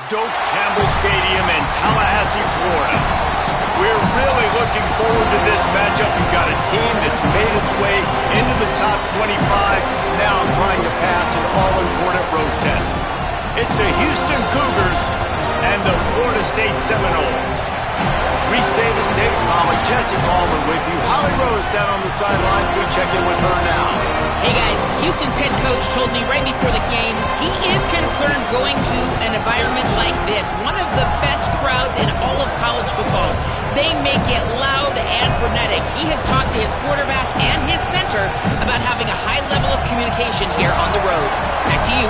Doak Campbell Stadium in Tallahassee, Florida. We're really looking forward to this matchup. We've got a team that's made its way into the top 25, now trying to pass an all-important road test. It's the Houston Cougars and the Florida State Seminoles. Reese Davis, David Palmer, Jesse Palmer with you. Holly Rose down on the sidelines. We check in with her now. Hey guys, Houston's head coach told me right before the game he is concerned going to an environment like this. One of the best crowds in all of college football. They make it loud and frenetic. He has talked to his quarterback and his center about having a high level of communication here on the road. Back to you.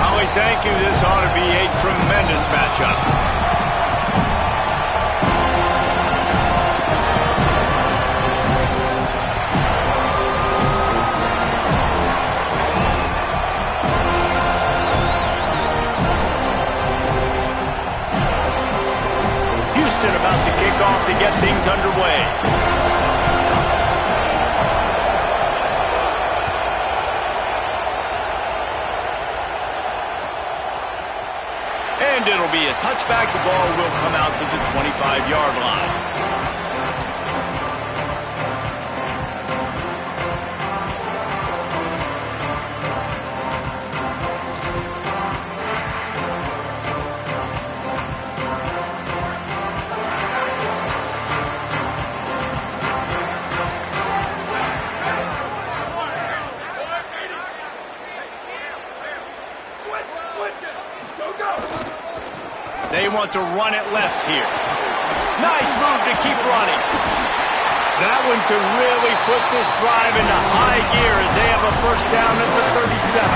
Holly, thank you. This ought to be a tremendous matchup. About to kick off to get things underway. And it'll be a touchback. The ball will come out to the 25-yard line. They want to run it left here. Nice move to keep running. That one could really put this drive into high gear as they have a first down at the 37.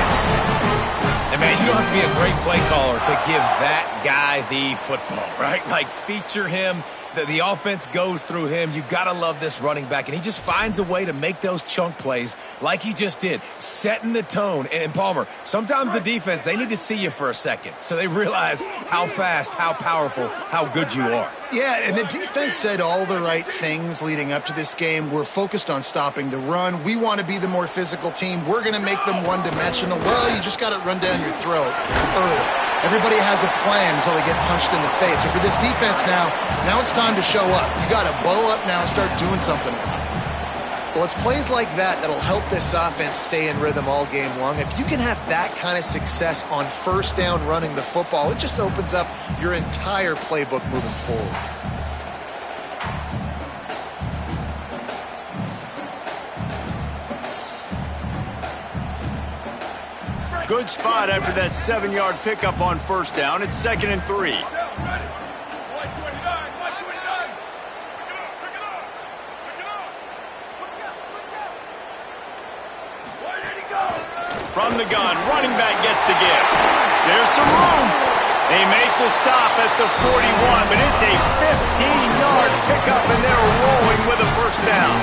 And man, you don't have to be a great play caller to give that guy the football, right? Like, feature him. The offense goes through him. You got to love this running back. And he just finds a way to make those chunk plays like he just did, setting the tone. And Palmer, sometimes the defense, they need to see you for a second so they realize how fast, how powerful, how good you are. Yeah, and the defense said all the right things leading up to this game. We're focused on stopping the run. We want to be the more physical team. We're going to make them one-dimensional. Well, you just got to run down your throat early. Everybody has a plan until they get punched in the face. So for this defense now it's time to show up. You got to bow up now and start doing something. Well, it's plays like that that'll help this offense stay in rhythm all game long. If you can have that kind of success on first down running the football, it just opens up your entire playbook moving forward. Good spot after that 7-yard pickup on first down. It's 2nd and 3. From the gun, running back gets to give. There's some room. They make the stop at the 41, but it's a 15-yard pickup, and they're rolling with a first down.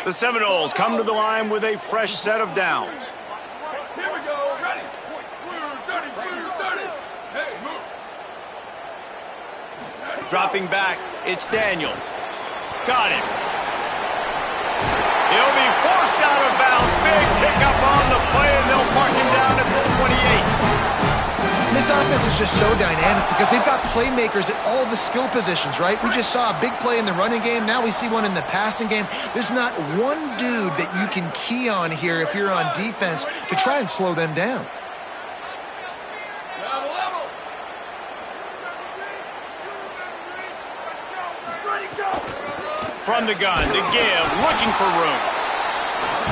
The Seminoles come to the line with a fresh set of downs. Here we go. Ready. Blue 30. Hey, move. Dropping back, it's Daniels. Got him. He'll be forced out of bounds. Big pickup on the play, and they'll mark him down at the 28. This offense is just so dynamic because they've got playmakers at all the skill positions, right? We just saw a big play in the running game. Now we see one in the passing game. There's not one dude that you can key on here if you're on defense to try and slow them down. Level. Ready, go. From the gun to give, looking for room.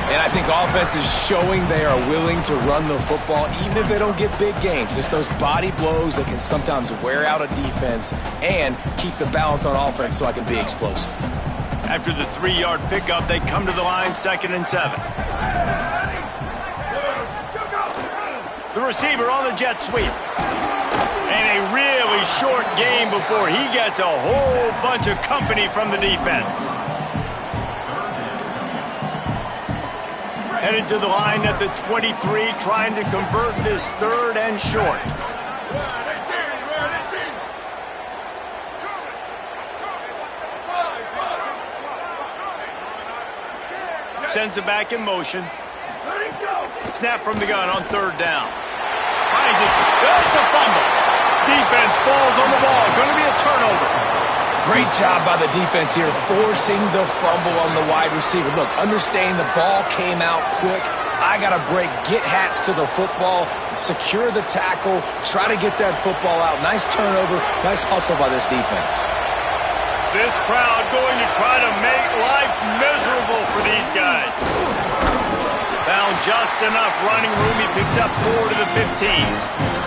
And I think offense is showing they are willing to run the football, even if they don't get big gains. Just those body blows that can sometimes wear out a defense and keep the balance on offense so I can be explosive. After the 3-yard pickup, they come to the line 2nd and 7. The receiver on the jet sweep. And a really short game before he gets a whole bunch of company from the defense. Headed to the line at the 23, trying to convert this 3rd and short. Sends it back in motion. Snap from the gun on 3rd down. Finds it. It's a fumble. Defense falls on the ball. Going to be a turnover. Great job by the defense here, forcing the fumble on the wide receiver. Look, understanding the ball came out quick. I got to break, get hats to the football, secure the tackle, try to get that football out. Nice turnover, nice hustle by this defense. This crowd going to try to make life miserable for these guys. Found just enough running room. He picks up 4 to the 15.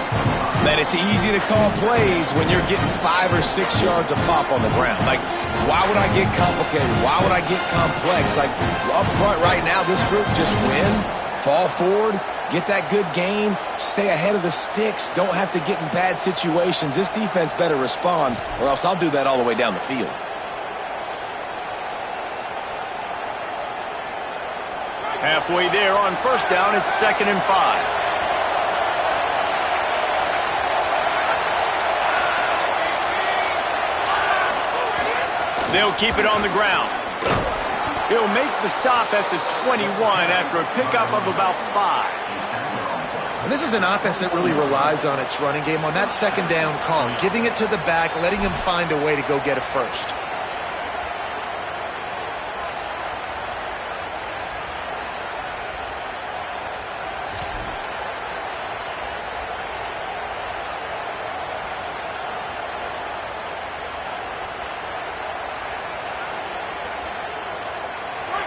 Man, it's easy to call plays when you're getting 5 or 6 yards of pop on the ground. Like, why would I get complicated? Why would I get complex? Like, up front right now, this group just win, fall forward, get that good gain, stay ahead of the sticks, don't have to get in bad situations. This defense better respond, or else I'll do that all the way down the field. Halfway there on 1st down, it's 2nd and 5. They'll keep it on the ground. He'll make the stop at the 21 after a pickup of about 5. And this is an offense that really relies on its running game on that 2nd down call, giving it to the back, letting him find a way to go get a first.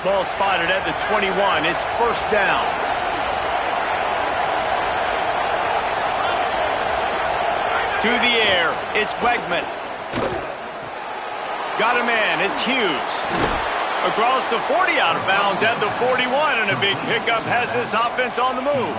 Ball spotted at the 21. It's 1st down. To the air. It's Wegman. Got a man. It's Hughes. Across the 40, out of bounds at the 41, and a big pickup has this offense on the move.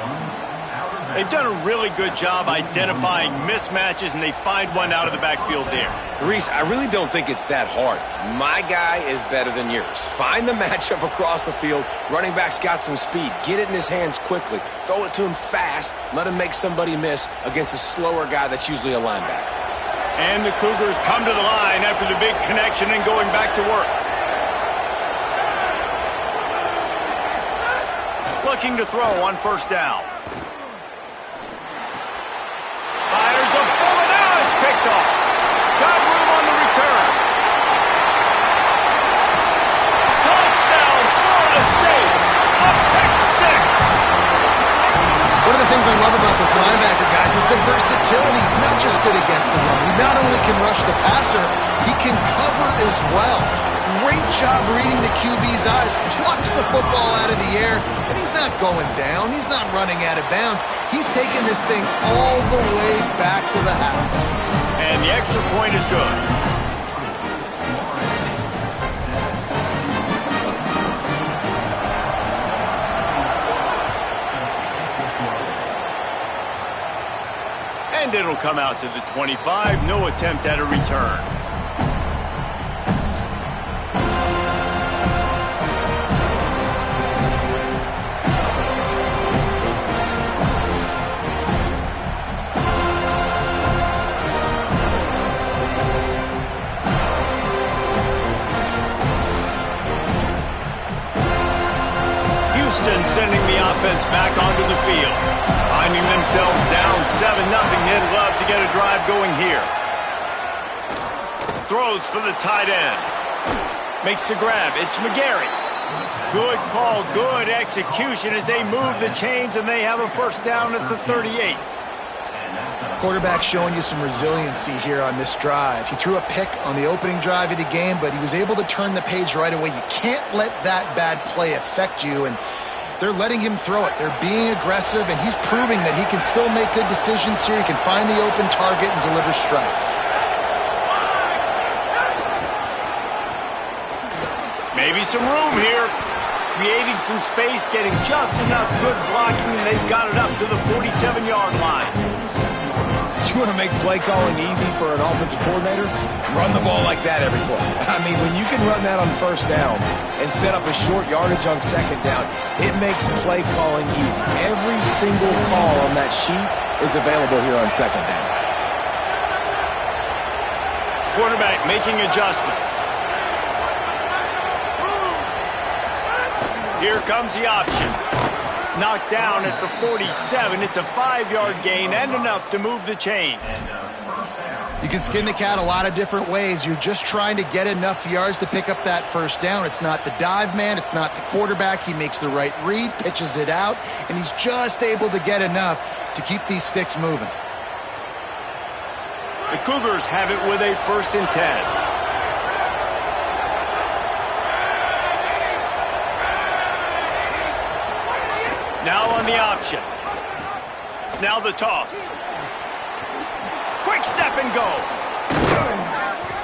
They've done a really good job identifying mismatches, and they find one out of the backfield there. Reese, I really don't think it's that hard. My guy is better than yours. Find the matchup across the field. Running back's got some speed. Get it in his hands quickly. Throw it to him fast. Let him make somebody miss against a slower guy that's usually a linebacker. And the Cougars come to the line after the big connection and going back to work. Looking to throw on 1st down. Fires a bullet out. It's picked off. Got room on the return. Touchdown, Florida State. A pick 6. One of the things I love about this linebacker, guys, is the versatility. He's not just good against the run. He not only can rush the passer, he can cover as well. Great job reading the QB's eyes, plucks the football out of the air, and he's not going down. He's not running out of bounds. He's taking this thing all the way back to the house. And the extra point is good. And it'll come out to the 25. No attempt at a return. Houston sending the offense back onto the field. Finding themselves down 7-0. They'd love to get a drive going here. Throws for the tight end. Makes the grab. It's McGarry. Good call, good execution as they move the chains, and they have a first down at the 38. Quarterback showing you some resiliency here on this drive. He threw a pick on the opening drive of the game, but he was able to turn the page right away. You can't let that bad play affect you, and they're letting him throw it. They're being aggressive, and he's proving that he can still make good decisions here. He can find the open target and deliver strikes. Maybe some room here. Creating some space, getting just enough good blocking, and they've got it up to the 47-yard line. You want to make play calling easy for an offensive coordinator? Run the ball like that every play. I mean, when you can run that on first down and set up a short yardage on second down, it makes play calling easy. Every single call on that sheet is available here on second down. Quarterback making adjustments. Here comes the option. Knocked down at the 47. It's a 5-yard gain and enough to move the chains. You can skin the cat a lot of different ways. You're just trying to get enough yards to pick up that first down. It's not the dive man. It's not the quarterback. He makes the right read, pitches it out, and he's just able to get enough to keep these sticks moving. The Cougars have it with a 1st and 10. Now on the option. Now the toss. Quick step and go.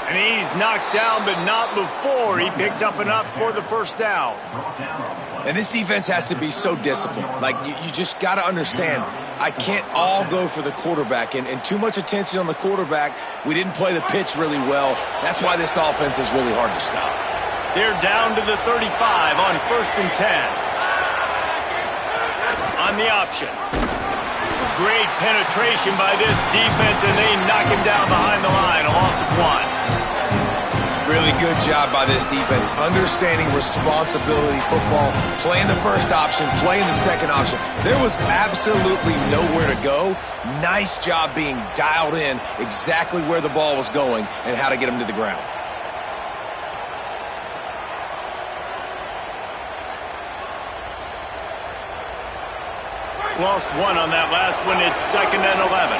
And he's knocked down, but not before he picks up enough for the first down. And this defense has to be so disciplined. Like, you just got to understand, I can't all go for the quarterback. And too much attention on the quarterback. We didn't play the pitch really well. That's why this offense is really hard to stop. They're down to the 35 on 1st and 10. On the option. Great penetration by this defense, and they knock him down behind the line. A loss of 1. Really good job by this defense. Understanding responsibility football. Playing the first option, playing the second option. There was absolutely nowhere to go. Nice job being dialed in exactly where the ball was going and how to get him to the ground. Lost 1 on that last one. It's 2nd and 11.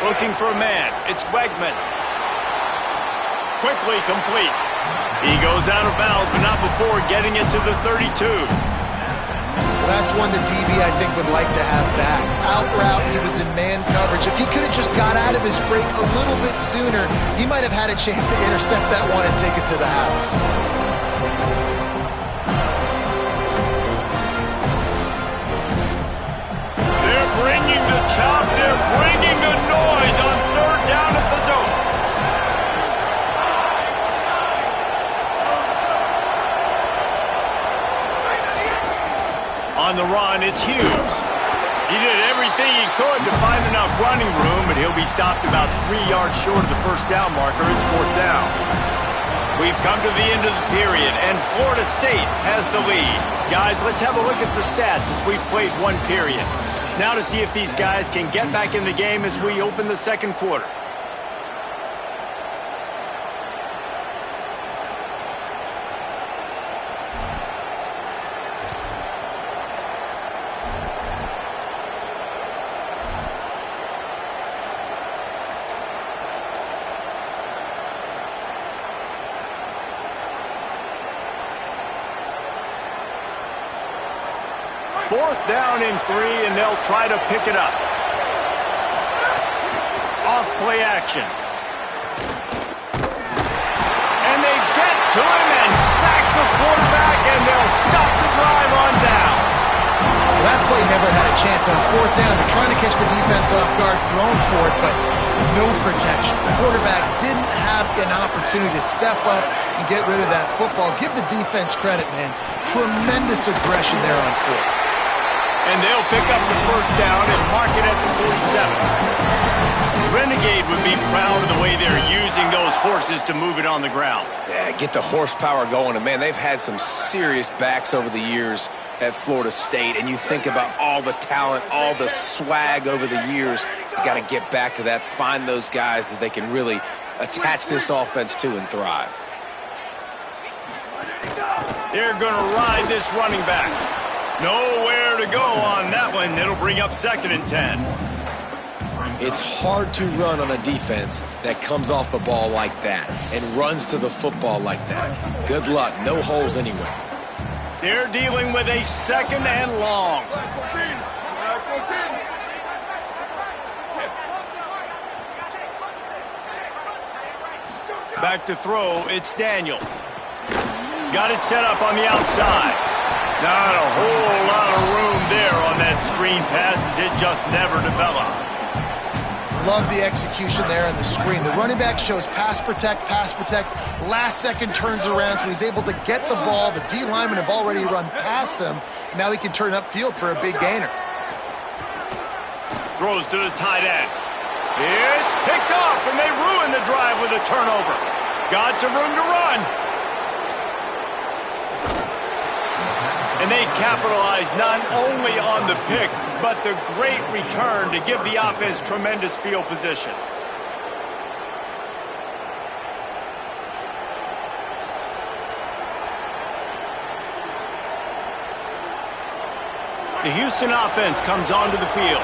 Looking for a man. It's Wegman. Quickly complete. He goes out of bounds, but not before getting it to the 32. Well, that's one the DB, I think, would like to have back. Out route, he was in man coverage. If he could have just got out of his break a little bit sooner, he might have had a chance to intercept that one and take it to the house. Bringing the chop, they're bringing the noise on 3rd down at the Doak. On the run, it's Hughes. He did everything he could to find enough running room, but he'll be stopped about 3 yards short of the first down marker. It's 4th down. We've come to the end of the period, and Florida State has the lead. Guys, let's have a look at the stats as we've played 1 period. Now to see if these guys can get back in the game as we open the 2nd quarter. 4th down and 3, and they'll try to pick it up. Off play action. And they get to him and sack the quarterback, and they'll stop the drive on down. Well, that play never had a chance on 4th down. They're trying to catch the defense off guard, throwing for it, but no protection. The quarterback didn't have an opportunity to step up and get rid of that football. Give the defense credit, man. Tremendous aggression there on 4th. And they'll pick up the 1st down and mark it at the 47. Renegade would be proud of the way they're using those horses to move it on the ground. Yeah, get the horsepower going. And, man, they've had some serious backs over the years at Florida State. And you think about all the talent, all the swag over the years. You got to get back to that, find those guys that they can really attach this offense to and thrive. They're going to ride this running back. Nowhere to go on that one. It'll bring up 2nd and 10. It's hard to run on a defense that comes off the ball like that and runs to the football like that. Good luck. No holes anywhere. They're dealing with a 2nd and long. Back to throw. It's Daniels. Got it set up on the outside. Not a whole lot of room there on that screen pass as it just never developed. Love the execution there on the screen. The running back shows pass protect. Last second turns around, so he's able to get the ball. The D linemen have already run past him. Now he can turn upfield for a big gainer. Throws to the tight end. It's picked off, and they ruin the drive with a turnover. Got some room to run. And they capitalize not only on the pick, but the great return to give the offense tremendous field position. The Houston offense comes onto the field.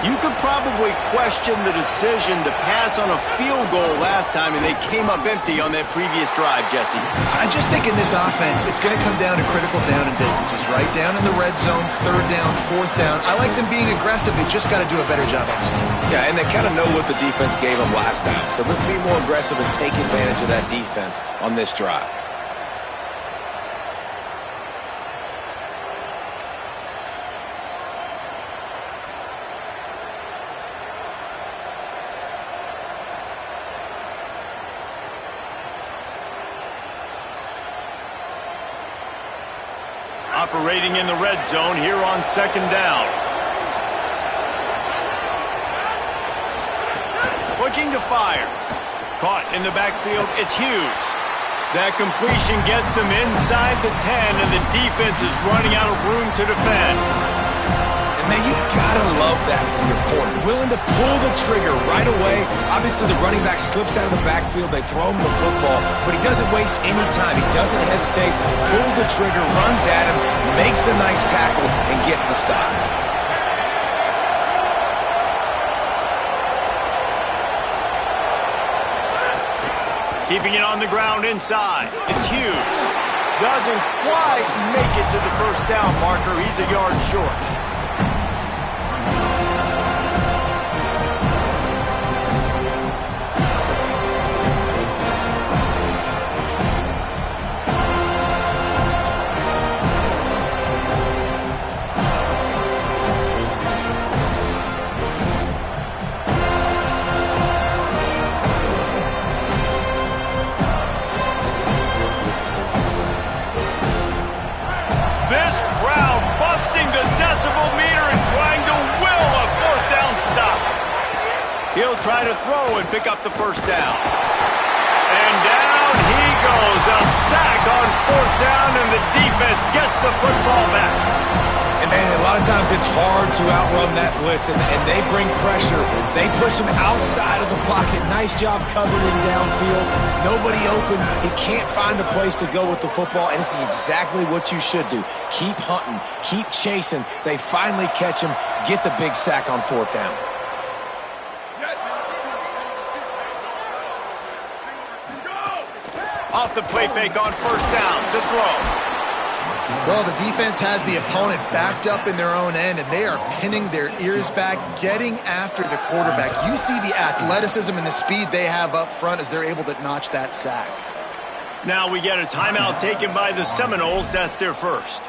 You could probably question the decision to pass on a field goal last time, and they came up empty on that previous drive, Jesse. I just think in this offense, it's going to come down to critical down and distances, right? Down in the red zone, 3rd down, 4th down. I like them being aggressive. They just got to do a better job executing. Yeah, and they kind of know what the defense gave them last time. So let's be more aggressive and take advantage of that defense on this drive. Operating in the red zone here on 2nd down. Looking to fire. Caught in the backfield, it's Hughes. That completion gets them inside the 10, and the defense is running out of room to defend. And man, you gotta love that from your corner. Willing to pull the trigger right away. Obviously, the running back slips out of the backfield. They throw him the football, but he doesn't waste any time. He doesn't hesitate, pulls the trigger, runs at him, makes the nice tackle, and gets the stop. Keeping it on the ground inside. It's Hughes. Doesn't quite make it to the 1st down marker. He's a yard short. He'll try to throw and pick up the 1st down. And down he goes. A sack on 4th down, and the defense gets the football back. And, man, a lot of times it's hard to outrun that blitz, and they bring pressure. They push him outside of the pocket. Nice job covering downfield. Nobody open. He can't find a place to go with the football, and this is exactly what you should do. Keep hunting. Keep chasing. They finally catch him. Get the big sack on 4th down. Off the play fake on 1st down to throw. Well, the defense has the opponent backed up in their own end, and they are pinning their ears back, getting after the quarterback. You see the athleticism and the speed they have up front as they're able to notch that sack. Now we get a timeout taken by the Seminoles. That's their first.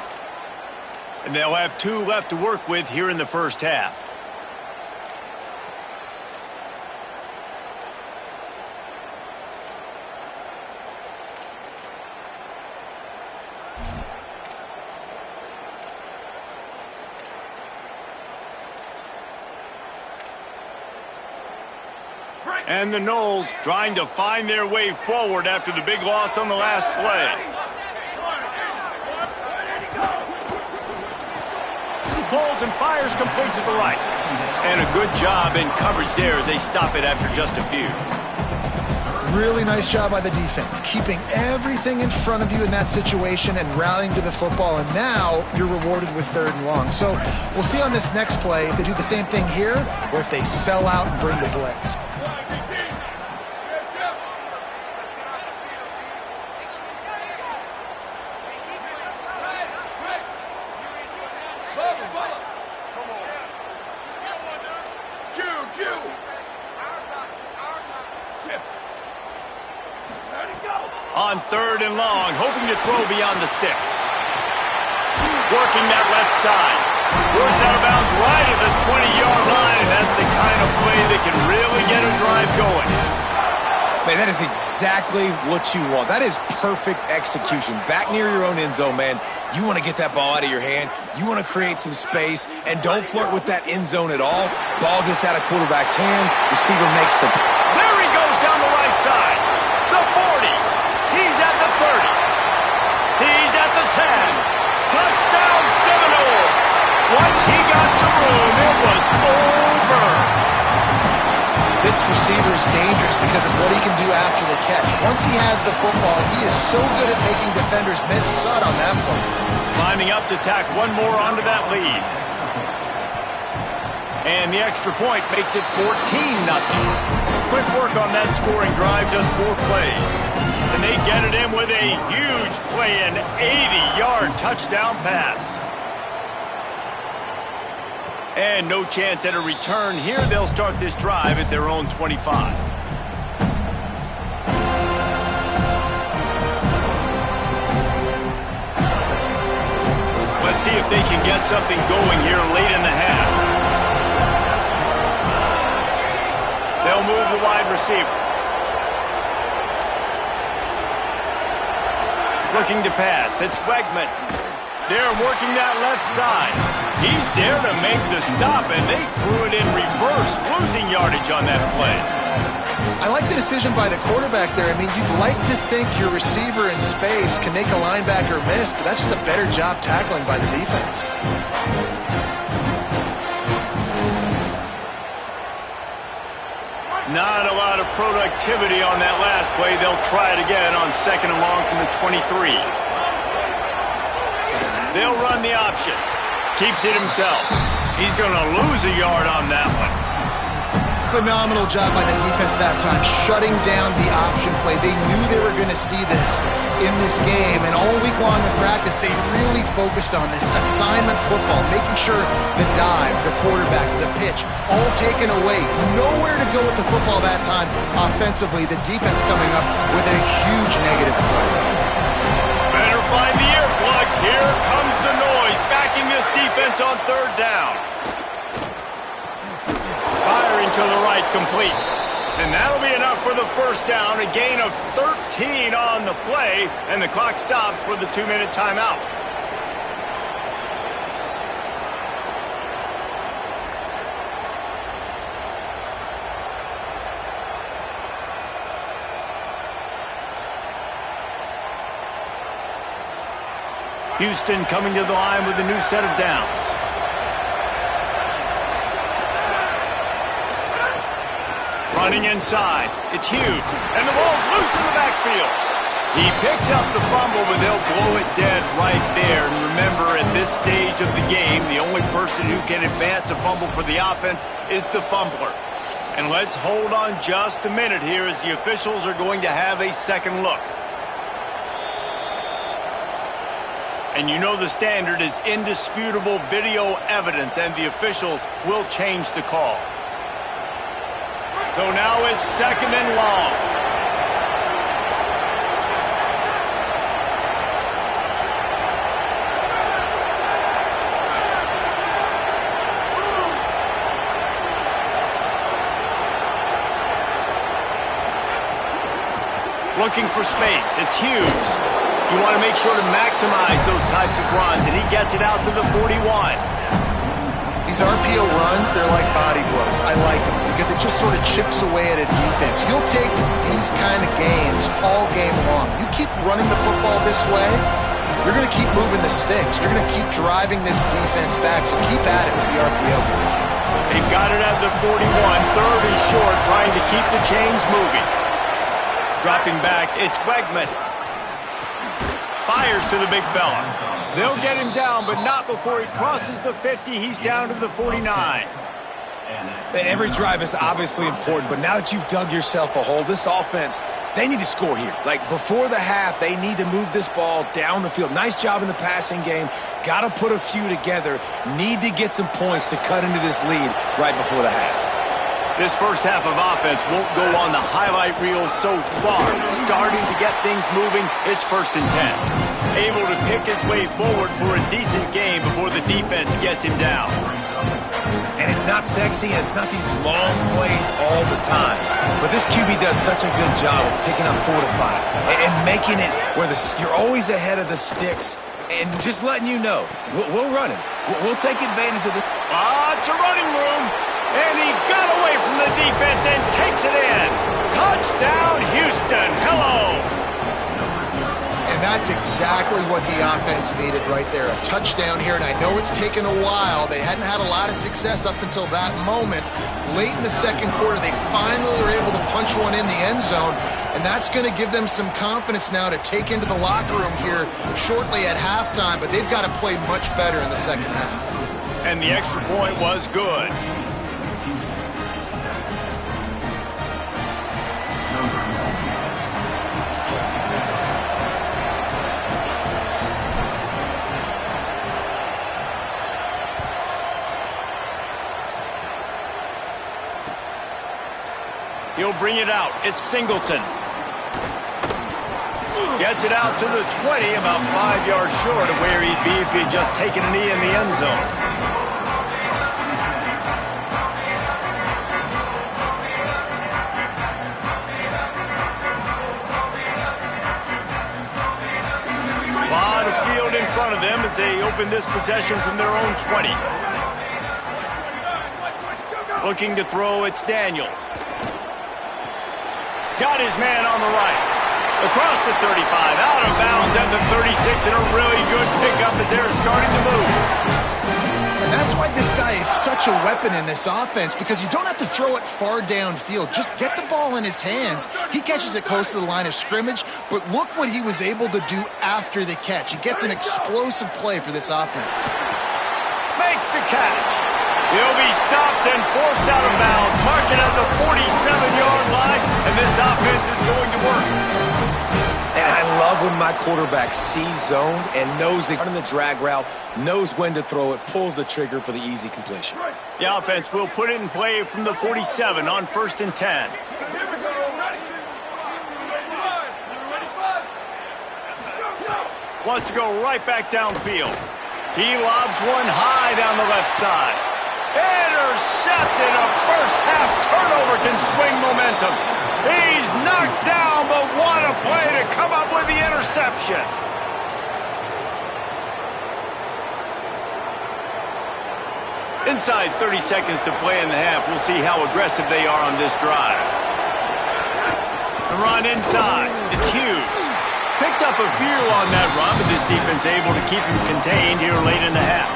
And they'll have 2 left to work with here in the first half. And the Noles trying to find their way forward after the big loss on the last play. Pulls and fires complete to the right. And a good job in coverage there as they stop it after just a few. Really nice job by the defense, keeping everything in front of you in that situation and rallying to the football. And now you're rewarded with 3rd and long. So we'll see on this next play if they do the same thing here or if they sell out and bring the blitz. On 3rd and long, hoping to throw beyond the sticks. Working that left side. Forced out of bounds right at the 20-yard line, and that's the kind of play that can really get a drive going. Man, that is exactly what you want. That is perfect execution. Back near your own end zone, man. You want to get that ball out of your hand. You want to create some space, and don't flirt with that end zone at all. Ball gets out of quarterback's hand. Receiver makes the... There he goes down the right side. The 40. He's at the 30. He's at the 10. Touchdown Seminoles. Once he got some room, it was over. This receiver is dangerous because of what he can do after the catch. Once he has the football, he is so good at making defenders miss. You saw it on that play. Climbing up to tack one more onto that lead. And the extra point makes it 14-0. Quick work on that scoring drive, just 4 plays. And they get it in with a huge play, an 80-yard touchdown pass. And no chance at a return here. They'll start this drive at their own 25. Let's see if they can get something going here late in the half. They'll move the wide receiver. Looking to pass. It's Wegman. They're working that left side. He's there to make the stop, and they threw it in reverse, losing yardage on that play. I like the decision by the quarterback there. I mean, you'd like to think your receiver in space can make a linebacker miss, but that's just a better job tackling by the defense. Not a lot of productivity on that last play. They'll try it again on 2nd and long from the 23. They'll run the option. Keeps it himself. He's going to lose a yard on that one. Phenomenal job by the defense that time, shutting down the option play. They knew they were going to see this in this game, and all week long in practice, they really focused on this assignment football, making sure the dive, the quarterback, the pitch, all taken away. Nowhere to go with the football that time offensively. The defense coming up with a huge negative play. Better find the earplugs. Here comes the noise, backing this defense on 3rd down. Firing to the right, complete. And that'll be enough for the first down. A gain of 13 on the play, and the clock stops for the 2-minute timeout. Houston coming to the line with a new set of downs. Running inside. It's Hughes. And the ball's loose in the backfield. He picks up the fumble, but they'll blow it dead right there. And remember, at this stage of the game, the only person who can advance a fumble for the offense is the fumbler. And let's hold on just a minute here as the officials are going to have a second look. And you know the standard is indisputable video evidence, and the officials will change the call. So now it's 2nd and long. Looking for space. It's Hughes. You want to make sure to maximize those types of runs, and he gets it out to the 41. These RPO runs, they're like body blows. I like them because it just sort of chips away at a defense. You'll take these kind of games all game long. You keep running the football this way, you're going to keep moving the sticks. You're going to keep driving this defense back, so keep at it with the RPO game. They've got it at the 41, 3rd and short, trying to keep the chains moving. Dropping back, it's Wegman. Fires to the big fella. They'll get him down, but not before he crosses the 50. He's down to the 49. Every drive is obviously important, but now that you've dug yourself a hole, this offense, they need to score here. Like, before the half, they need to move this ball down the field. Nice job in the passing game. Got to put a few together. Need to get some points to cut into this lead right before the half. This first half of offense won't go on the highlight reel so far. Starting to get things moving, it's 1st and 10. Able to pick his way forward for a decent game before the defense gets him down. And it's not sexy, and it's not these long plays all the time. But this QB does such a good job of picking up 4 to 5 and making it where you're always ahead of the sticks and just letting you know, we'll run it. We'll take advantage of this. It's a running room. And he got away from the defense and takes it in. Touchdown, Houston. Hello. And that's exactly what the offense needed right there. A touchdown here, and I know it's taken a while. They hadn't had a lot of success up until that moment. Late in the 2nd quarter, they finally were able to punch one in the end zone, and that's going to give them some confidence now to take into the locker room here shortly at halftime, but they've got to play much better in the 2nd half. And the extra point was good. He'll bring it out. It's Singleton. Gets it out to the 20, about 5 yards short of where he'd be if he had just taken a knee in the end zone. A lot of field in front of them as they open this possession from their own 20. Looking to throw, it's Daniels. Got his man on the right. Across the 35, out of bounds at the 36, and a really good pickup as they're starting to move. And that's why this guy is such a weapon in this offense, because you don't have to throw it far downfield. Just get the ball in his hands. He catches it close to the line of scrimmage, but look what he was able to do after the catch. He gets an explosive play for this offense. Makes the catch. He'll be stopped and forced out of bounds. Mark it at the 47-yard line, and this offense is going to work. And I love when my quarterback sees zone and knows it, running the drag route, knows when to throw it, pulls the trigger for the easy completion. The offense will put it in play from the 47 on 1st and 10. Wants to go right back downfield. He lobs one high down the left side. Intercepted. A first-half turnover can swing momentum. He's knocked down, but what a play to come up with the interception. Inside 30 seconds to play in the half. We'll see how aggressive they are on this drive. The run inside. It's Hughes. Picked up a few on that run, but this defense able to keep him contained here late in the half.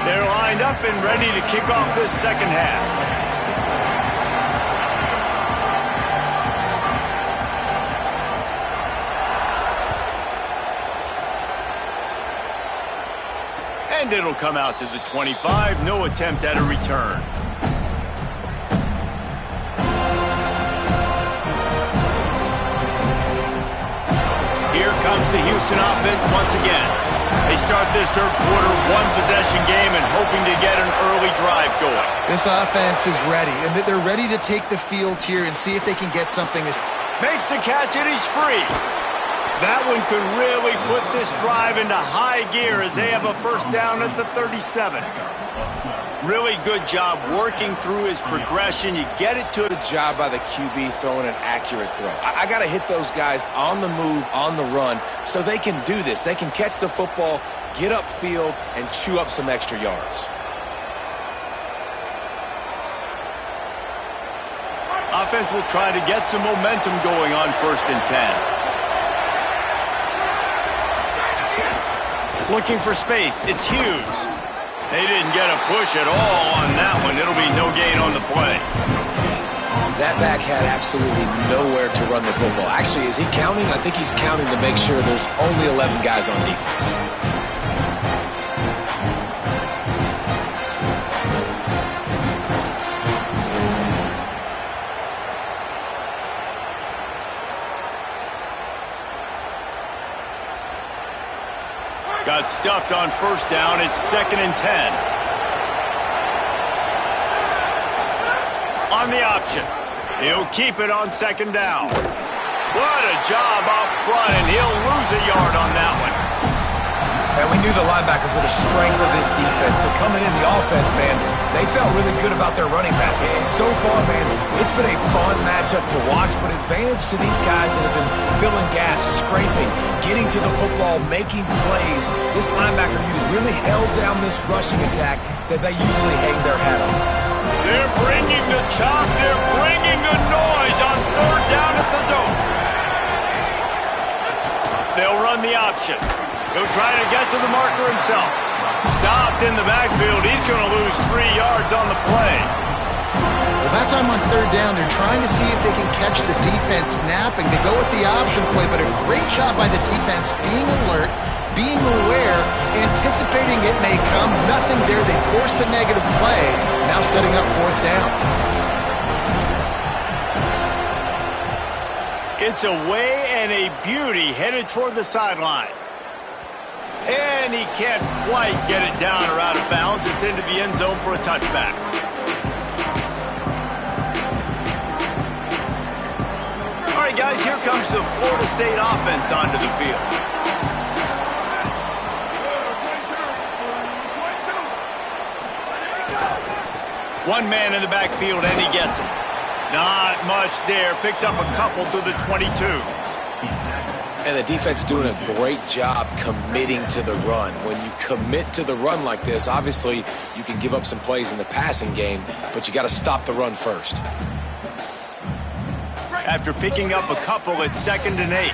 They're lined up and ready to kick off this second half. And it'll come out to the 25. No attempt at a return. Here comes the Houston offense once again. They start this third quarter one-possession game and hoping to get an early drive going. This offense is ready, and they're ready to take the field here and see if they can get something. Makes the catch, and he's free. That one could really put this drive into high gear as they have a first down at the 37. Really good job working through his progression. You get it to Good job by the QB throwing an accurate throw. I got to hit those guys on the move, on the run, so they can do this. They can catch the football, get upfield, and chew up some extra yards. Offense will try to get some momentum going on 1st and 10. Looking for space. It's Hughes. They didn't get a push at all on that one. It'll be no gain on the play. That back had absolutely nowhere to run the football. Actually, is he counting? I think he's counting to make sure there's only 11 guys on defense. Got stuffed on first down. It's 2nd and 10. On the option. He'll keep it on 2nd down. What a job up front, and he'll lose a yard on that one. And we knew the linebackers were the strength of this defense, but coming in the offense, man, they felt really good about their running back. And so far, man, it's been a fun matchup to watch, but advantage to these guys that have been filling gaps, scraping, getting to the football, making plays. This linebacker unit really held down this rushing attack that they usually hang their hat on. They're bringing the chop. They're bringing the noise on 3rd down at the dome. They'll run the option. He'll try to get to the marker himself. Stopped in the backfield. He's going to lose 3 yards on the play. Well, that time on 3rd down, they're trying to see if they can catch the defense snapping. They go with the option play, but a great job by the defense being alert, being aware, anticipating it may come. Nothing there. They forced the negative play. Now setting up 4th down. It's a way and a beauty headed toward the sideline. And he can't quite get it down or out of bounds. It's into the end zone for a touchback. All right, guys, here comes the Florida State offense onto the field. One man in the backfield, and he gets it. Not much there. Picks up a couple to the 22. And the defense doing a great job committing to the run. When you commit to the run like this, obviously you can give up some plays in the passing game, but you got to stop the run first. After picking up a couple, it's 2nd and 8.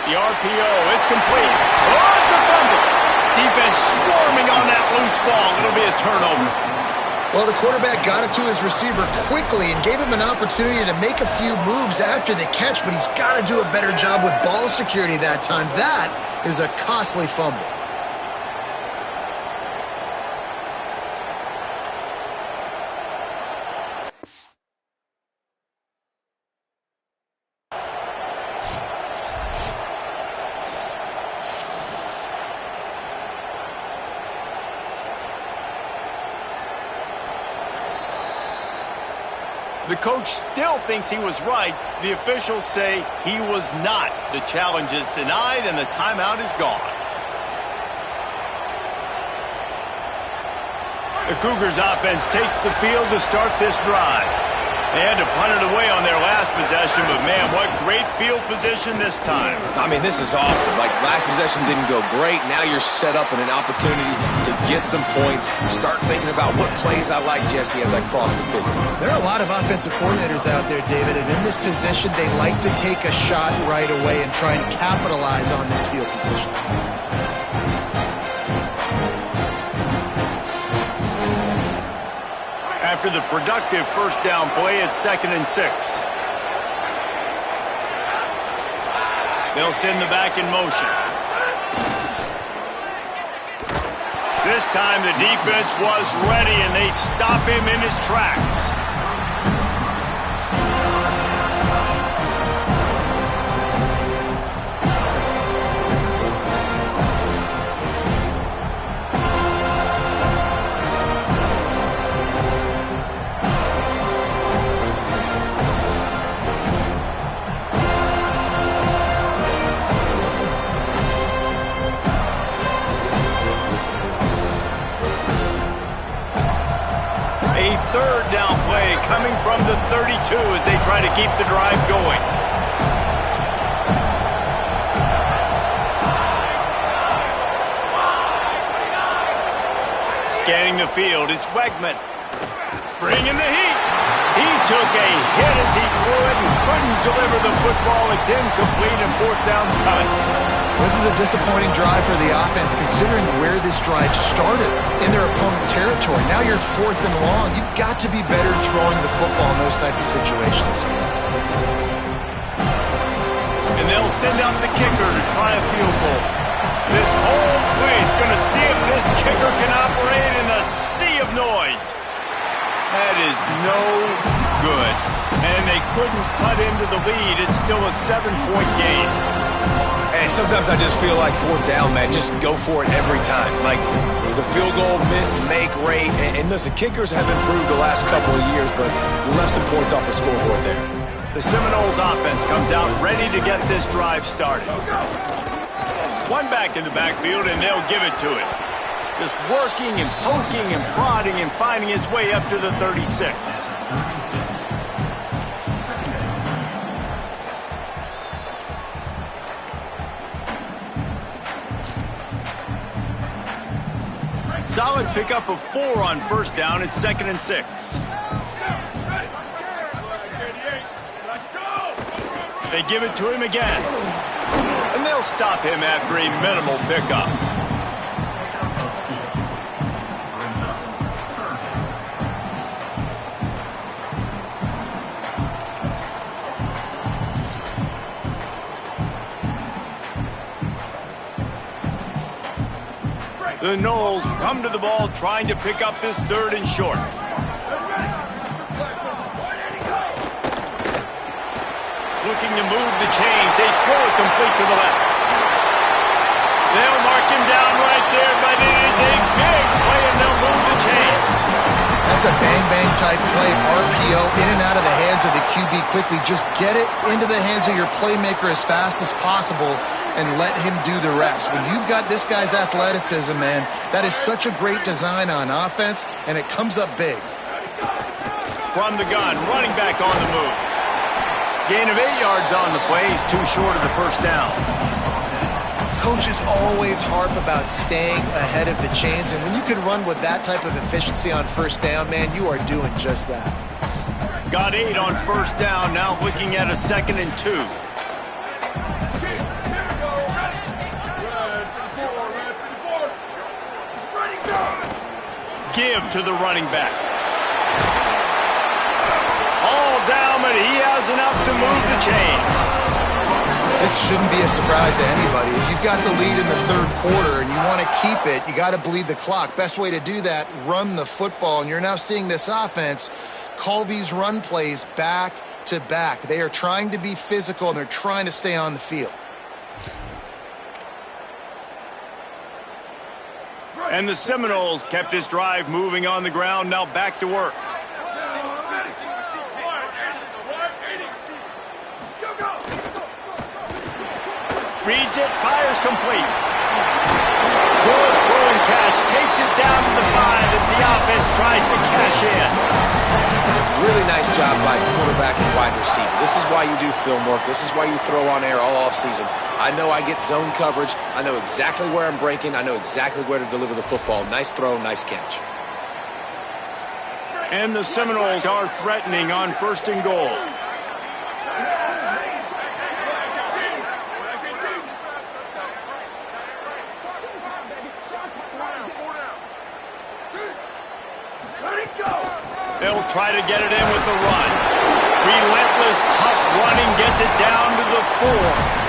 The RPO, it's complete. Oh, it's a fumble. Defense swarming on that loose ball. It'll be a turnover. Well, the quarterback got it to his receiver quickly and gave him an opportunity to make a few moves after the catch, but he's got to do a better job with ball security that time. That is a costly fumble. The coach still thinks he was right. The officials say he was not. The challenge is denied, and the timeout is gone. The Cougars offense takes the field to start this drive. They had to punt it away on their last possession, but man, what great field position this time. I mean, this is awesome. Like, last possession didn't go great. Now you're set up in an opportunity to get some points. Start thinking about what plays I like, Jesse, as I cross the 50. There are a lot of offensive coordinators out there, David, and in this position, they like to take a shot right away and try and capitalize on this field position. After the productive first down play, it's 2nd and 6. They'll send the back in motion. This time the defense was ready, and they stop him in his tracks. A third down play coming from the 32 as they try to keep the drive going. Scanning the field, it's Wegman. Bringing the heat. He took a hit as he threw it and couldn't deliver the football. It's incomplete and fourth down's coming. This is a disappointing drive for the offense considering where this drive started in their opponent territory. Now you're fourth and long. You've got to be better throwing the football in those types of situations. And they'll send out the kicker to try a field goal. This whole place going to see if this kicker can operate in a sea of noise. That is no good. And they couldn't cut into the lead. It's still a 7-point game. And sometimes I just feel like fourth down, man, just go for it every time. Like the field goal miss, make rate. And listen, kickers have improved the last couple of years, but you left some points off the scoreboard there. The Seminoles offense comes out ready to get this drive started. One back in the backfield, and they'll give it to him. Just working and poking and prodding and finding his way up to the 36. Solid pickup of 4 on first down. It's 2nd and 6. They give it to him again. And they'll stop him after a minimal pickup. The Noles come to the ball trying to pick up this 3rd and short. Looking to move the chains. They throw it complete to the left. They'll mark him down right there, but it is a big play, and they'll move the chains. That's a bang-bang type play, RPO, in and out of the hands of the QB quickly. Just get it into the hands of your playmaker as fast as possible and let him do the rest. When you've got this guy's athleticism, man, that is such a great design on offense, and it comes up big. From the gun, running back on the move. Gain of 8 yards on the play. He's too short of the first down. Coaches always harp about staying ahead of the chains, and when you can run with that type of efficiency on first down, man, you are doing just that. Got 8 on first down, now looking at a 2nd and 2. Give to the running back. All down, but he has enough to move the chains. This shouldn't be a surprise to anybody. If you've got the lead in the 3rd quarter and you want to keep it, you got to bleed the clock. Best way to do that, run the football. And you're now seeing this offense call these run plays back to back. They are trying to be physical, and they're trying to stay on the field. And the Seminoles kept this drive moving on the ground, now back to work. Reads it, fires complete. Good throw and catch, takes it down to the 5 as the offense tries to cash in. Really nice job by quarterback and wide receiver. This is why you do film work. This is why you throw on air all offseason. I know I get zone coverage. I know exactly where I'm breaking. I know exactly where to deliver the football. Nice throw, nice catch. And the Seminoles are threatening on 1st and goal. They'll try to get it in with the run. Relentless, tough running gets it down to the 4.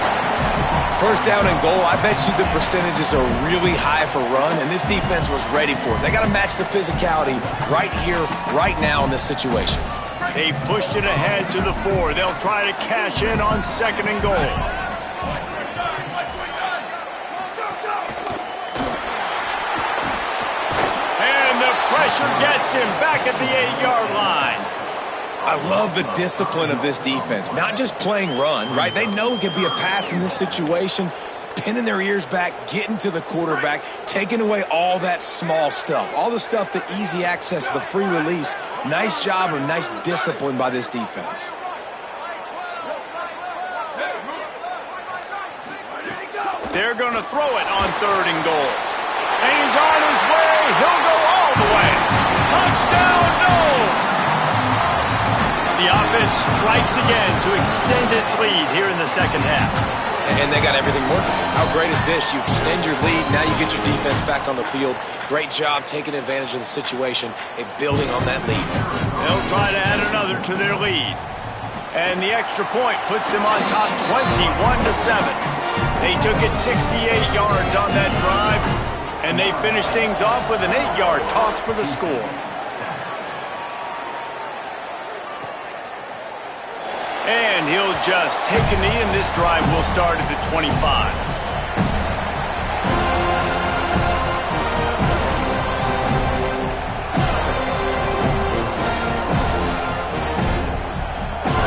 First down and goal, I bet you the percentages are really high for run, and this defense was ready for it. They got to match the physicality right here, right now in this situation. They've pushed it ahead to the 4. They'll try to cash in on 2nd and goal. And the pressure gets him back at the 8-yard line. I love the discipline of this defense. Not just playing run, right? They know it could be a pass in this situation, pinning their ears back, getting to the quarterback, taking away all that small stuff, all the stuff, the easy access, the free release. Nice job and nice discipline by this defense. They're going to throw it on 3rd and goal. And he's on his way. He'll go all the way. Touchdown, Noles! The offense strikes again to extend its lead here in the 2nd half. And they got everything working. How great is this? You extend your lead, now you get your defense back on the field. Great job taking advantage of the situation and building on that lead. They'll try to add another to their lead. And the extra point puts them on top 21-7. They took it 68 yards on that drive, and they finished things off with an 8-yard toss for the score. And he'll just take a knee, and this drive will start at the 25.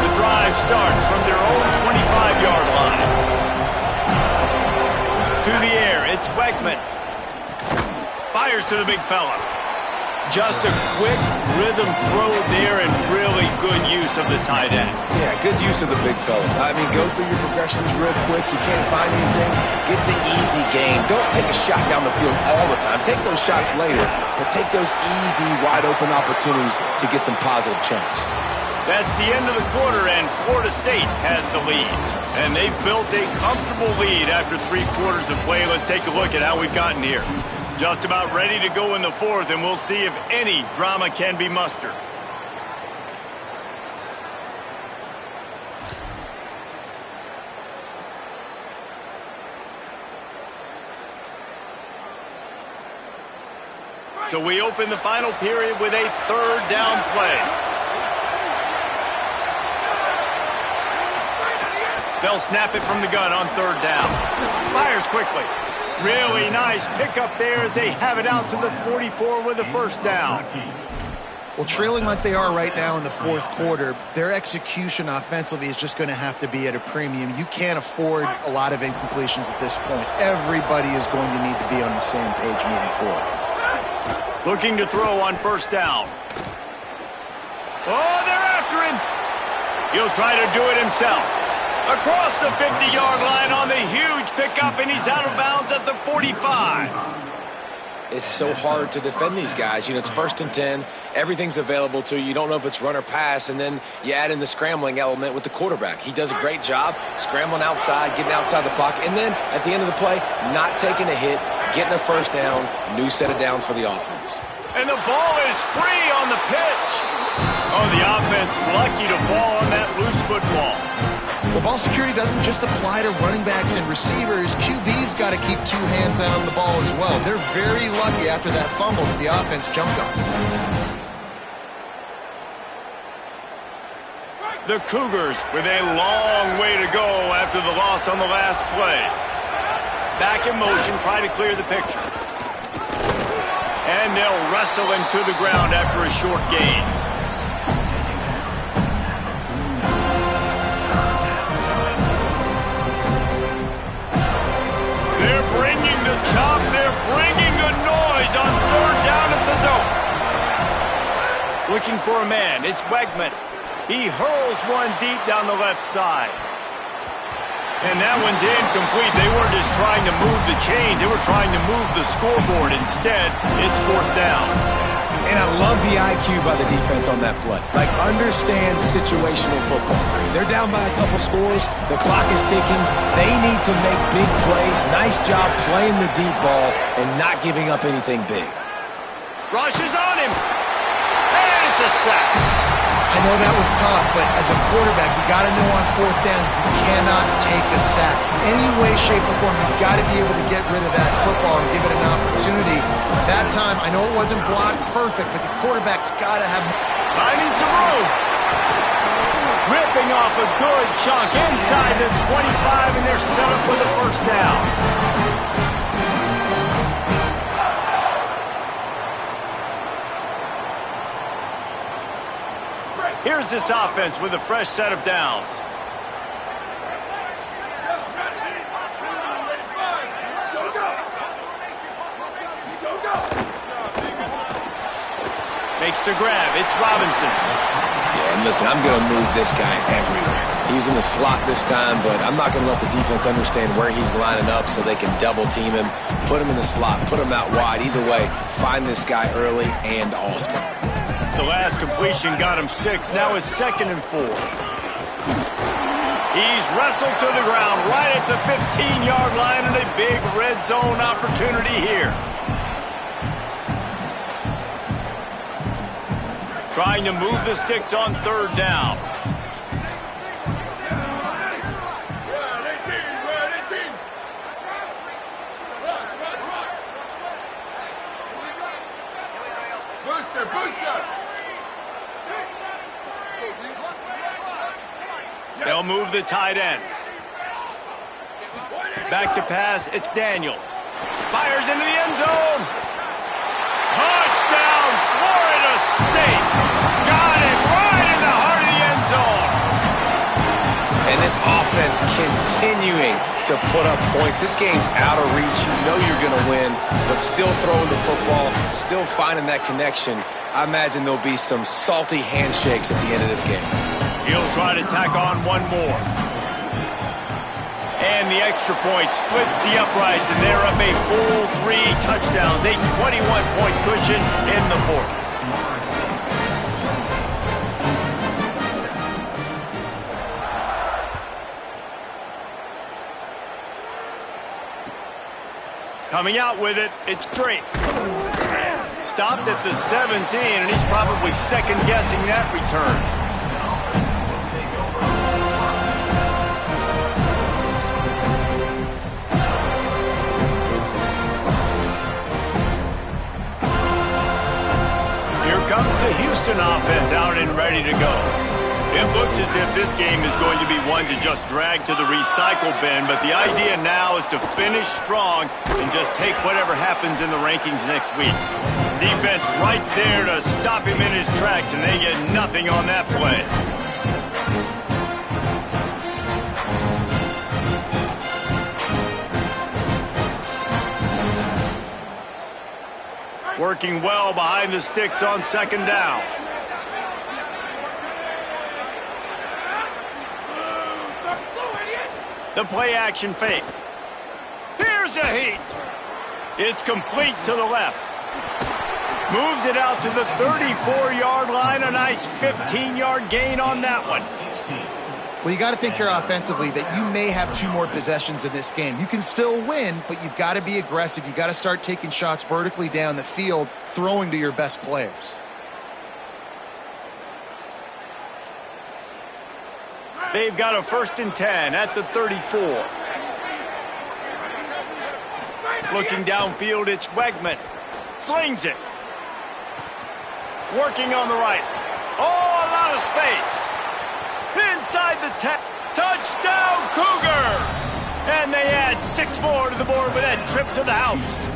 The drive starts from their own 25-yard line. To the air, it's Weckman. Fires to the big fella. Just a quick rhythm throw there and really good use of the tight end. Yeah, good use of the big fella. I mean, go through your progressions real quick. You can't find anything. Get the easy game. Don't take a shot down the field all the time. Take those shots later, but take those easy, wide-open opportunities to get some positive chunks. That's the end of the quarter, and Florida State has the lead. And they've built a comfortable lead after 3 quarters of play. Let's take a look at how we've gotten here. Just about ready to go in the 4th, and we'll see if any drama can be mustered. So we open the final period with a 3rd down play. They'll snap it from the gun on 3rd down. Fires quickly. Really nice pickup there as they have it out to the 44 with a 1st down. Well, trailing like they are right now in the 4th quarter, their execution offensively is just going to have to be at a premium. You can't afford a lot of incompletions at this point. Everybody is going to need to be on the same page moving forward. Looking to throw on 1st down. Oh, they're after him. He'll try to do it himself. Across the 50-yard line on the huge pickup, and he's out of bounds at the 45. It's so hard to defend these guys. You know, it's 1st and 10. Everything's available to you. You don't know if it's run or pass, and then you add in the scrambling element with the quarterback. He does a great job scrambling outside, getting outside the pocket, and then at the end of the play, not taking a hit, getting a 1st down, new set of downs for the offense. And the ball is free on the pitch. Oh, the offense lucky to fall on that loose football. Well, ball security doesn't just apply to running backs and receivers. QB's got to keep 2 hands on the ball as well. They're very lucky after that fumble that the offense jumped on. The Cougars with a long way to go after the loss on the last play. Back in motion, try to clear the picture. And they'll wrestle him to the ground after a short gain. They're bringing the chop. They're bringing the noise on 3rd down at the dope. Looking for a man. It's Weckman. He hurls one deep down the left side. And that one's incomplete. They weren't just trying to move the chains. They were trying to move the scoreboard. Instead, it's 4th down. And I love the IQ by the defense on that play. Like, understand situational football. They're down by a couple scores. The clock is ticking. They need to make big plays. Nice job playing the deep ball and not giving up anything big. Rush is on him. And it's a sack. I know that was tough, but as a quarterback, you got to know on fourth down, you cannot take a sack. Any way, shape, or form, you've got to be able to get rid of that football and give it an opportunity. That time, I know it wasn't blocked perfect, but the quarterback's got to have... Finding some room. Ripping off a good chunk inside the 25, and they're set up with a first down. Here's this offense with a fresh set of downs. Makes the grab. It's Robinson. Yeah, and listen, I'm going to move this guy everywhere. He's in the slot this time, but I'm not going to let the defense understand where he's lining up so they can double team him, put him in the slot, put him out wide. Either way, find this guy early and often. The last completion got him 6. Now it's 2nd and 4. He's wrestled to the ground right at the 15-yard line, and a big red zone opportunity here. Trying to move the sticks on 3rd down. Booster! They'll move the tight end. Back to pass, it's Daniels. Fires into the end zone. Touchdown, Florida State. Got it right in the heart of the end zone. And this offense continuing to put up points. This game's out of reach. You know you're going to win, but still throwing the football, still finding that connection. I imagine there'll be some salty handshakes at the end of this game. He'll try to tack on one more. And the extra point splits the uprights, and they're up a full 3 touchdowns, a 21-point cushion in the 4th. Coming out with it, it's Drake. Stopped at the 17, and he's probably second-guessing that return. Here comes the Houston offense out and ready to go. It looks as if this game is going to be one to just drag to the recycle bin, but the idea now is to finish strong and just take whatever happens in the rankings next week. Defense right there to stop him in his tracks, and they get nothing on that play. Working well behind the sticks on 2nd down. The play action fake. Here's a heat. It's complete to the left. Moves it out to the 34-yard line. A nice 15-yard gain on that one. Well, you got to think here offensively that you may have 2 more possessions in this game. You can still win, but you've got to be aggressive. You've got to start taking shots vertically down the field, throwing to your best players. They've got a 1st and 10 at the 34. Looking downfield, it's Wegman. Slings it. Working on the right. Oh, a lot of space. Inside the 10. Touchdown, Cougars! And they add 6 more to the board with that trip to the house.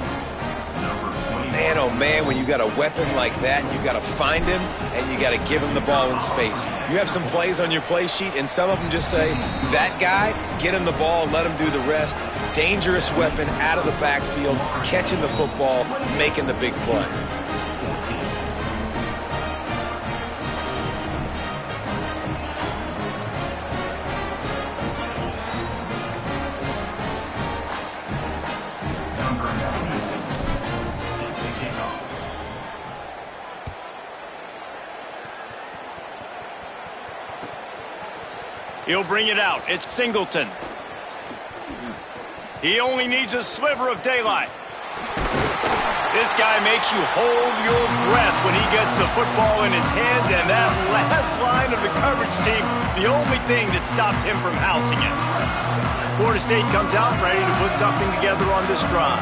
Man, oh man, when you got a weapon like that, you got to find him and you got to give him the ball in space. You have some plays on your play sheet, and some of them just say, that guy, get him the ball, let him do the rest. Dangerous weapon out of the backfield, catching the football, making the big play. He'll bring it out. It's Singleton. He only needs a sliver of daylight. This guy makes you hold your breath when he gets the football in his hands, and that last line of the coverage team, the only thing that stopped him from housing it. Florida State comes out ready to put something together on this drive.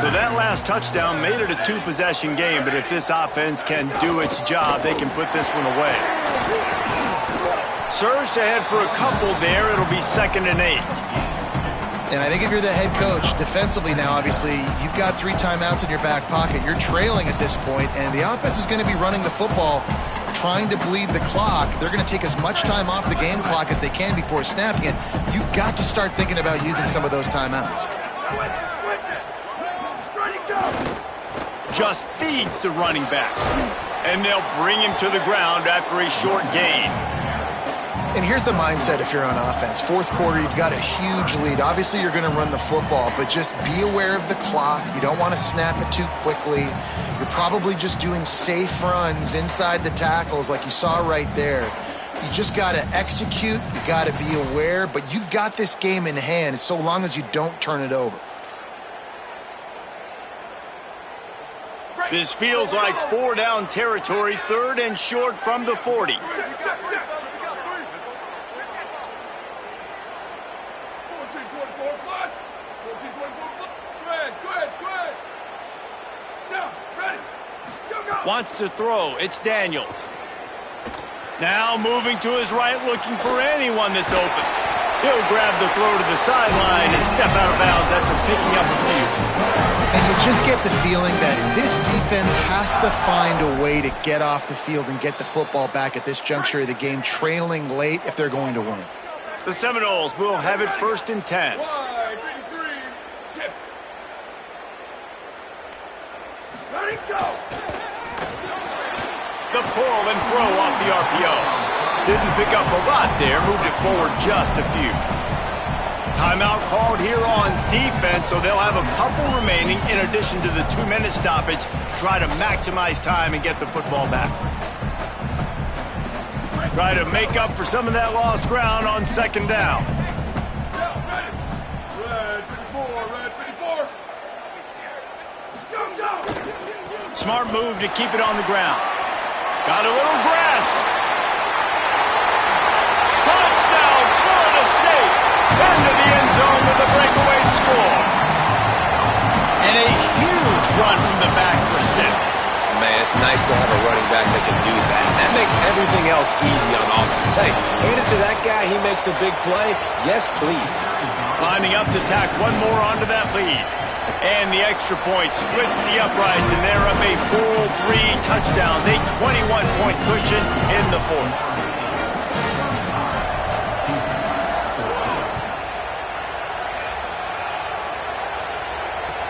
So that last touchdown made it a two-possession game, but if this offense can do its job, they can put this one away. Surged ahead for a couple there. It'll be 2nd and 8. And I think if you're the head coach, defensively now, obviously, you've got 3 timeouts in your back pocket. You're trailing at this point, and the offense is going to be running the football, trying to bleed the clock. They're going to take as much time off the game clock as they can before snapping it. You've got to start thinking about using some of those timeouts. Just feeds the running back. And they'll bring him to the ground after a short gain. And here's the mindset if you're on offense. 4th quarter, you've got a huge lead. Obviously, you're going to run the football, but just be aware of the clock. You don't want to snap it too quickly. You're probably just doing safe runs inside the tackles like you saw right there. You just got to execute. You got to be aware, but you've got this game in hand so long as you don't turn it over. This feels like 4-down territory, 3rd and short from the 40. 14-24 plus. 14-24 plus. Square. Down. Ready. Go. Wants to throw. It's Daniels. Now moving to his right, looking for anyone that's open. He'll grab the throw to the sideline and step out of bounds after picking up a few. And you just get the feeling that this defense has to find a way to get off the field and get the football back at this juncture of the game, trailing late if they're going to win. The Seminoles will have it 1st and 10. Wide, 3, shift. Ready, go. The pull and throw off the RPO. Didn't pick up a lot there, moved it forward just a few. Timeout called here on defense, so they'll have a couple remaining in addition to the 2-minute stoppage to try to maximize time and get the football back. Try to make up for some of that lost ground on 2nd down. Red 54. Go. Smart move to keep it on the ground. Got a little grass. Touchdown, Florida State. Into the end zone with a breakaway score. And a huge run from the back for 6. Man, it's nice to have a running back that can do that. That makes everything else easy on offense. Hey, hand it to that guy, he makes a big play. Yes, please. Climbing up to tack one more onto that lead. And the extra point splits the uprights, and they're up a full 3 touchdowns. A 21-point cushion in the 4th.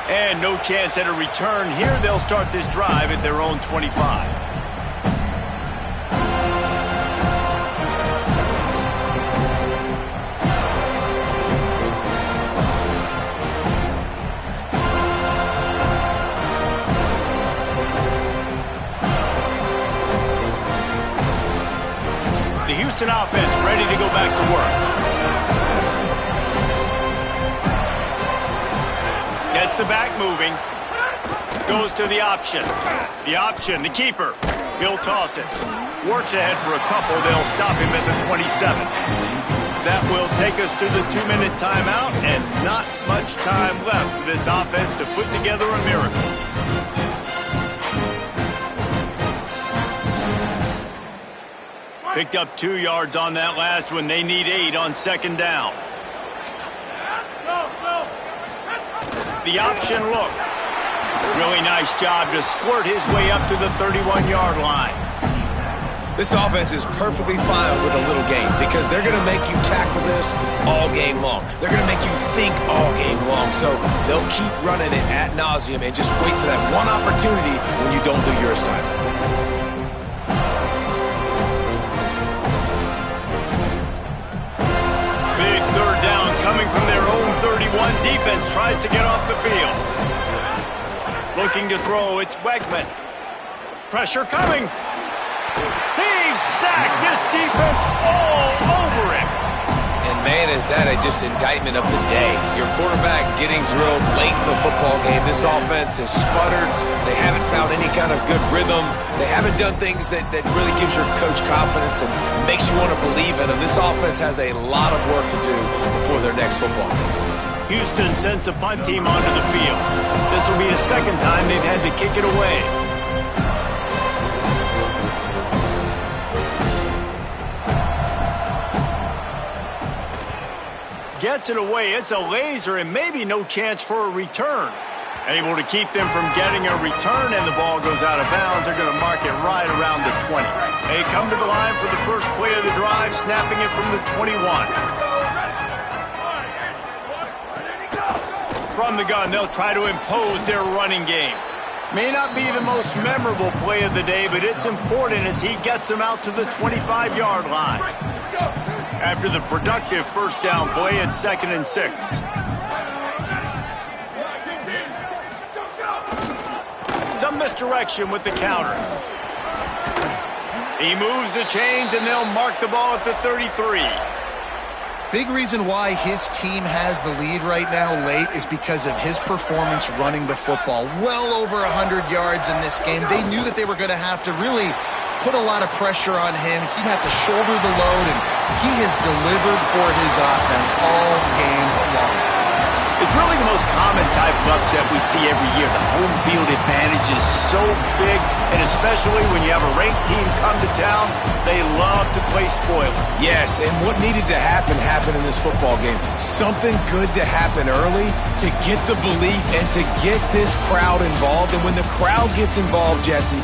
And no chance at a return here. They'll start this drive at their own 25. The Houston offense ready to go back to work. Gets the back moving. Goes to the option. The keeper. He'll toss it. Works ahead for a couple. They'll stop him at the 27. That will take us to the 2-minute timeout, and not much time left for this offense to put together a miracle. Picked up 2 yards on that last one. They need 8 on 2nd down. The option look. Really nice job to squirt his way up to the 31-yard line. This offense is perfectly fine with a little game because they're going to make you tackle this all game long. They're going to make you think all game long. So they'll keep running it ad nauseum and just wait for that one opportunity when you don't do your assignment. Big 3rd down coming from their own 31. Defense tries to get off the field. Looking to throw, it's Wegman. Pressure coming. He's sacked. This defense all over him. And Man, is that just indictment of the day. Your quarterback getting drilled late in the football game. This offense has sputtered. They haven't found any kind of good rhythm. They haven't done things that really gives your coach confidence and makes you want to believe in them. This offense has a lot of work to do before their next football game. Houston sends the punt team onto the field. This will be the second time they've had to kick it away. Gets it away. It's a laser and maybe no chance for a return. Able to keep them from getting a return, and the ball goes out of bounds. They're going to mark it right around the 20. They come to the line for the first play of the drive, snapping it from the 21. From the gun, they'll try to impose their running game. May not be the most memorable play of the day, but it's important as he gets them out to the 25-yard line. After the productive first down play, it's 2nd and 6. Some misdirection with the counter. He moves the chains, and they'll mark the ball at the 33. Big reason why his team has the lead right now late is because of his performance running the football. Well over 100 yards in this game. They knew that they were going to have to really put a lot of pressure on him. He'd have to shoulder the load, and he has delivered for his offense all game long. It's really the most common type of upset we see every year. The home field advantage is so big, and especially when you have a ranked team come to town, they love to play spoiler. Yes, and what needed to happen happened in this football game. Something good to happen early to get the belief and to get this crowd involved. And when the crowd gets involved, Jesse,